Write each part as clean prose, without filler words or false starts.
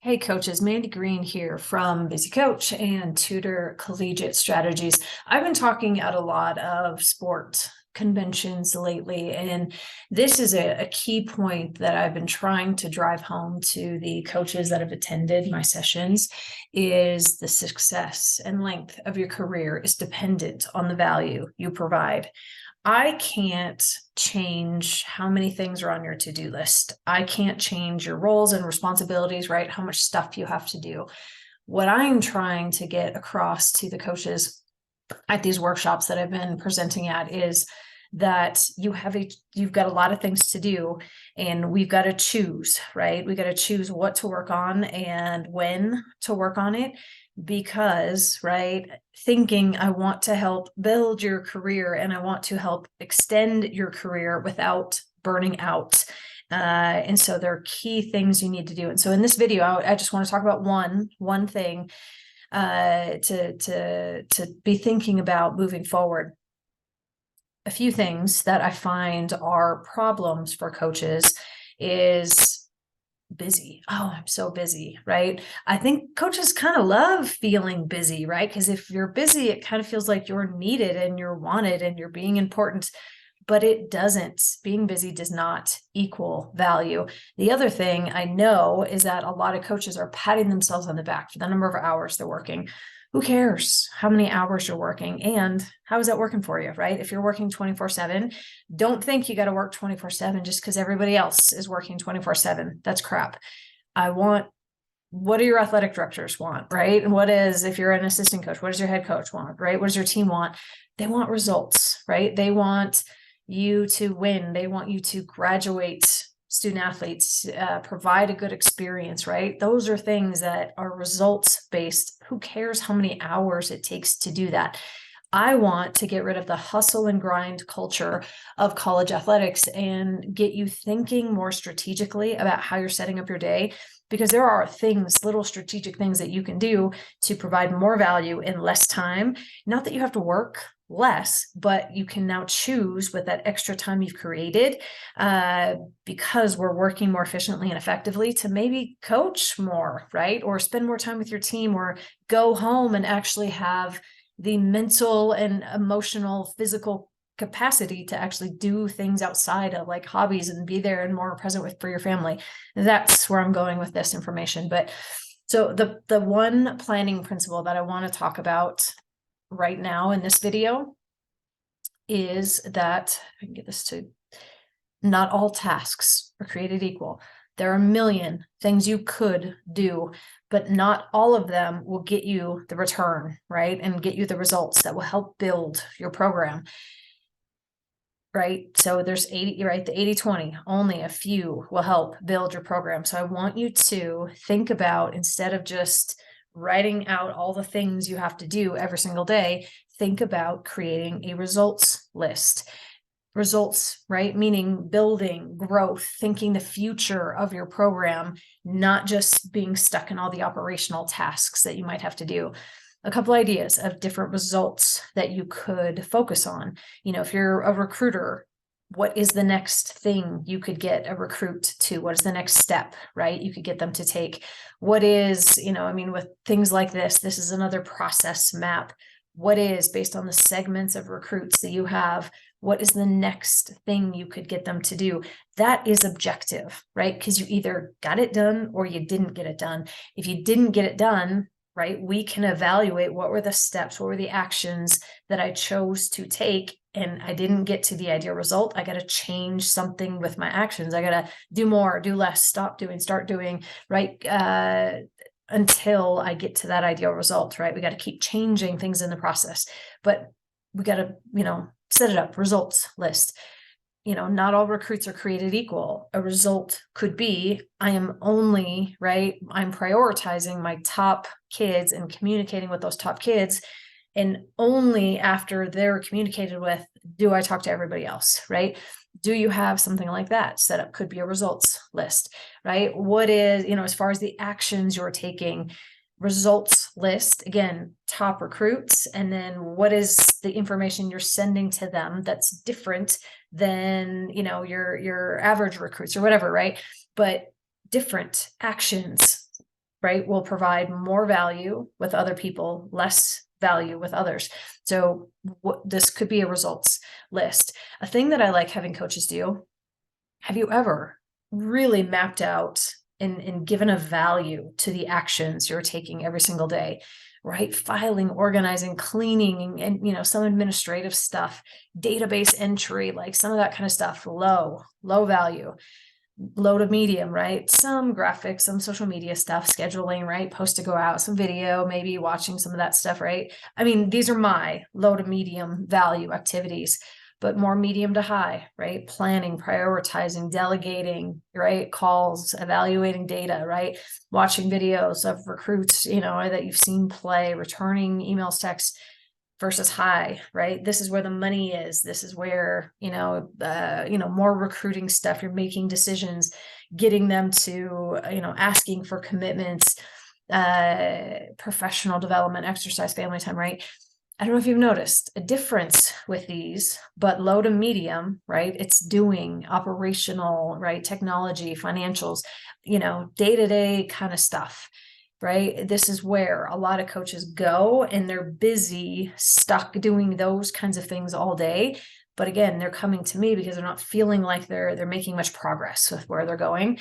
Hey coaches, Mandy Green here from Busy Coach and Tutor Collegiate Strategies. I've been talking at a lot of sport conventions lately, and this is a key point that I've been trying to drive home to the coaches that have attended my sessions is the success and length of your career is dependent on the value you provide. I can't change how many things are on your to-do list. I can't change your roles and responsibilities, right? How much stuff you have to do. What I'm trying to get across to the coaches at these workshops that I've been presenting at is that you've got a lot of things to do, and we've got to choose, right? We got to choose what to work on and when to work on it, because, right, thinking I want to help build your career and I want to help extend your career without burning out. And so there are key things you need to do. And so in this video, I just want to talk about one thing to be thinking about moving forward. A few things that I find are problems for coaches is busy. Oh, I'm so busy, right? I think coaches kind of love feeling busy, right? Because if you're busy, it kind of feels like you're needed and you're wanted and you're being important, but it doesn't. Being busy does not equal value. The other thing I know is that a lot of coaches are patting themselves on the back for the number of hours they're working. Who cares how many hours you're working and how is that working for you, right? If you're working 24/7, don't think you got to work 24/7 just because everybody else is working 24/7. That's crap. What do your athletic directors want, right? And if you're an assistant coach, what does your head coach want, right? What does your team want? They want results, right? They want you to win. They want you to graduate student athletes, provide a good experience, right? Those are things that are results based. Who cares how many hours it takes to do that? I want to get rid of the hustle and grind culture of college athletics and get you thinking more strategically about how you're setting up your day, because there are little strategic things that you can do to provide more value in less time. Not that you have to work less, but you can now choose with that extra time you've created, because we're working more efficiently and effectively, to maybe coach more, right? Or spend more time with your team, or go home and actually have the mental and emotional, physical capacity to actually do things outside of like hobbies and be there and more present for your family. That's where I'm going with this information. But so the one planning principle that I want to talk about right now in this video is that I can get this to not all tasks are created equal. There are a million things you could do, but not all of them will get you the return, right? And get you the results that will help build your program, right? So there's 80, right? The 80-20, only a few will help build your program. So I want you to think about, instead of just writing out all the things you have to do every single day, think about creating a results list. Results, right? Meaning building growth, thinking the future of your program, not just being stuck in all the operational tasks that you might have to do. A couple ideas of different results that you could focus on. If you're a recruiter, what is the next thing you could get a recruit to? What is the next step, right? You could get them to take. What is, with things like this is another process map. What is, based on the segments of recruits that you have, what is the next thing you could get them to do? That is objective, right? Because you either got it done or you didn't get it done. If you didn't get it done, right, we can evaluate what were the steps, what were the actions that I chose to take, and I didn't get to the ideal result. I got to change something with my actions. I got to do more, do less, stop doing, start doing, right? Until I get to that ideal result, right? We got to keep changing things in the process, but we got to, set it up, results list. Not all recruits are created equal. A result could be, I'm prioritizing my top kids and communicating with those top kids. And only after they're communicated with, do I talk to everybody else, right? Do you have something like that set up? Could be a results list, right? What is, as far as the actions you're taking, results list, again, top recruits, and then what is the information you're sending to them that's different than, your average recruits or whatever, right? But different actions, right, will provide more value with other people, less value with others. So this could be a results list. A thing that I like having coaches do, have you ever really mapped out and given a value to the actions you're taking every single day, right? Filing, organizing, cleaning, and some administrative stuff, database entry, like some of that kind of stuff, low value. Low to medium, right? Some graphics, some social media stuff, scheduling, right? Post to go out, some video, maybe watching some of that stuff, right? I mean, these are my low to medium value activities, but more medium to high, right? Planning, prioritizing, delegating, right? Calls, evaluating data, right? Watching videos of recruits, that you've seen play, returning emails, texts, versus high, right? This is where the money is. This is where, more recruiting stuff, you're making decisions, getting them to, asking for commitments, professional development, exercise, family time, right? I don't know if you've noticed a difference with these, but low to medium, right? It's doing operational, right? Technology, financials, day-to-day kind of stuff. Right? This is where a lot of coaches go, and they're busy, stuck doing those kinds of things all day. But again, they're coming to me because they're not feeling like they're making much progress with where they're going.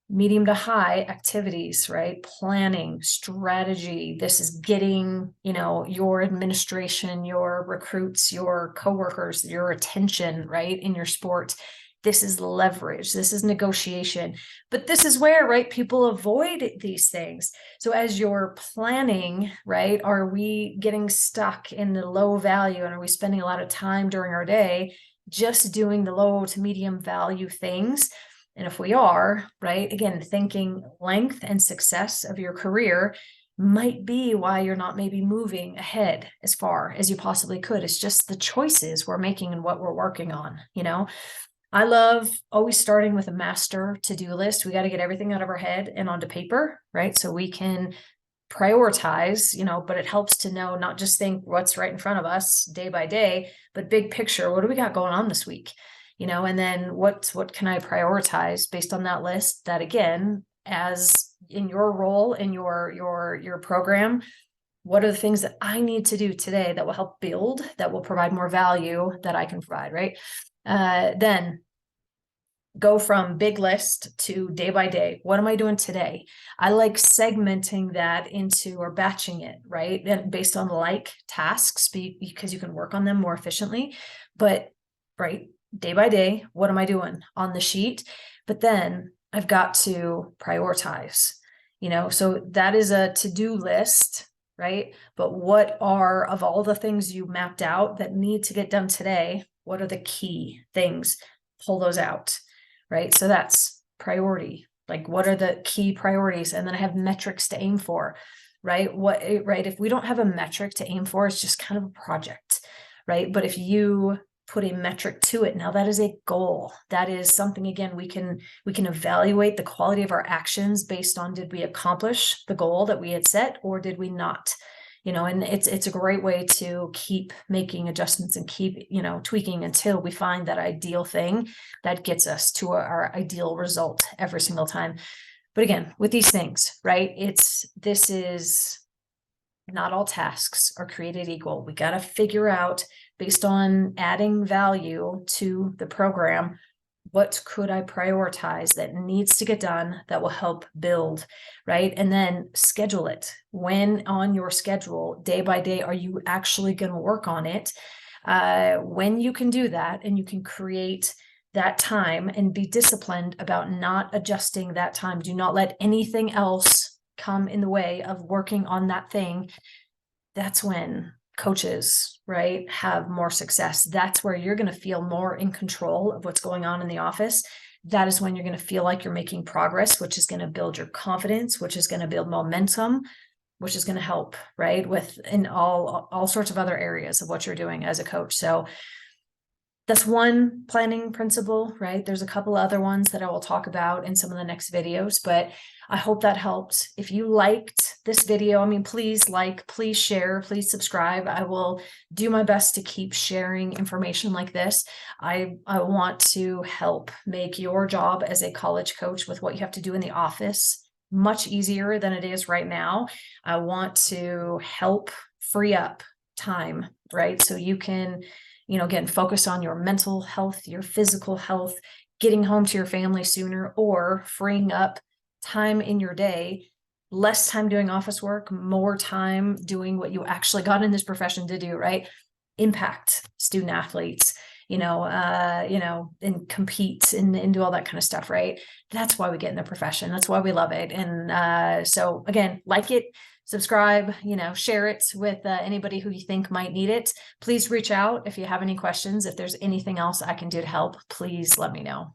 Medium to high activities, right? Planning, strategy. This is getting, your administration, your recruits, your coworkers, your attention, right? In your sport. This is leverage. This is negotiation. But this is where, right, people avoid these things. So as you're planning, right, are we getting stuck in the low value, and are we spending a lot of time during our day just doing the low to medium value things? And if we are, right, again, thinking length and success of your career might be why you're not maybe moving ahead as far as you possibly could. It's just the choices we're making and what we're working on, I love always starting with a master to-do list. We got to get everything out of our head and onto paper, right? So we can prioritize, but it helps to know, not just think what's right in front of us day by day, but big picture. What do we got going on this week? And then what can I prioritize based on that list? That again, as in your role in your program, what are the things that I need to do today that will help build, that will provide more value that I can provide, right? Then go from big list to day by day. What am I doing today? I like segmenting that into, or batching it, right? And based on like tasks, because you can work on them more efficiently. But right, day by day, what am I doing on the sheet? But then I've got to prioritize, so that is a to-do list, right? But what are, of all the things you mapped out that need to get done today, what are the key things? Pull those out, right? So that's priority. Like, what are the key priorities? And then I have metrics to aim for, right? Right? If we don't have a metric to aim for, it's just kind of a project, right? But if you put a metric to it, now that is a goal. That is something, again, we can evaluate the quality of our actions based on, did we accomplish the goal that we had set, or did we not? And it's a great way to keep making adjustments and keep, tweaking until we find that ideal thing that gets us to our ideal result every single time. But again, with these things, right, this is not all tasks are created equal. We got to figure out, based on adding value to the program, what could I prioritize that needs to get done that will help build, right? And then schedule it. When on your schedule, day by day, are you actually going to work on it? When you can do that and you can create that time and be disciplined about not adjusting that time, do not let anything else come in the way of working on that thing. That's when coaches, right, have more success. That's where you're going to feel more in control of what's going on in the office. That is when you're going to feel like you're making progress, which is going to build your confidence, which is going to build momentum, which is going to help, right, with in all sorts of other areas of what you're doing as a coach. So that's one planning principle, right? There's a couple other ones that I will talk about in some of the next videos, but I hope that helped. If you liked this video, please like, please share, please subscribe. I will do my best to keep sharing information like this. I want to help make your job as a college coach with what you have to do in the office much easier than it is right now. I want to help free up time, right? So you can, again, focus on your mental health, your physical health, getting home to your family sooner, or freeing up time in your day, less time doing office work, more time doing what you actually got in this profession to do, right? Impact student athletes, and compete and do all that kind of stuff, right? That's why we get in the profession. That's why we love it. And so again, like it, subscribe, share it with anybody who you think might need it. Please reach out if you have any questions. If there's anything else I can do to help, please let me know.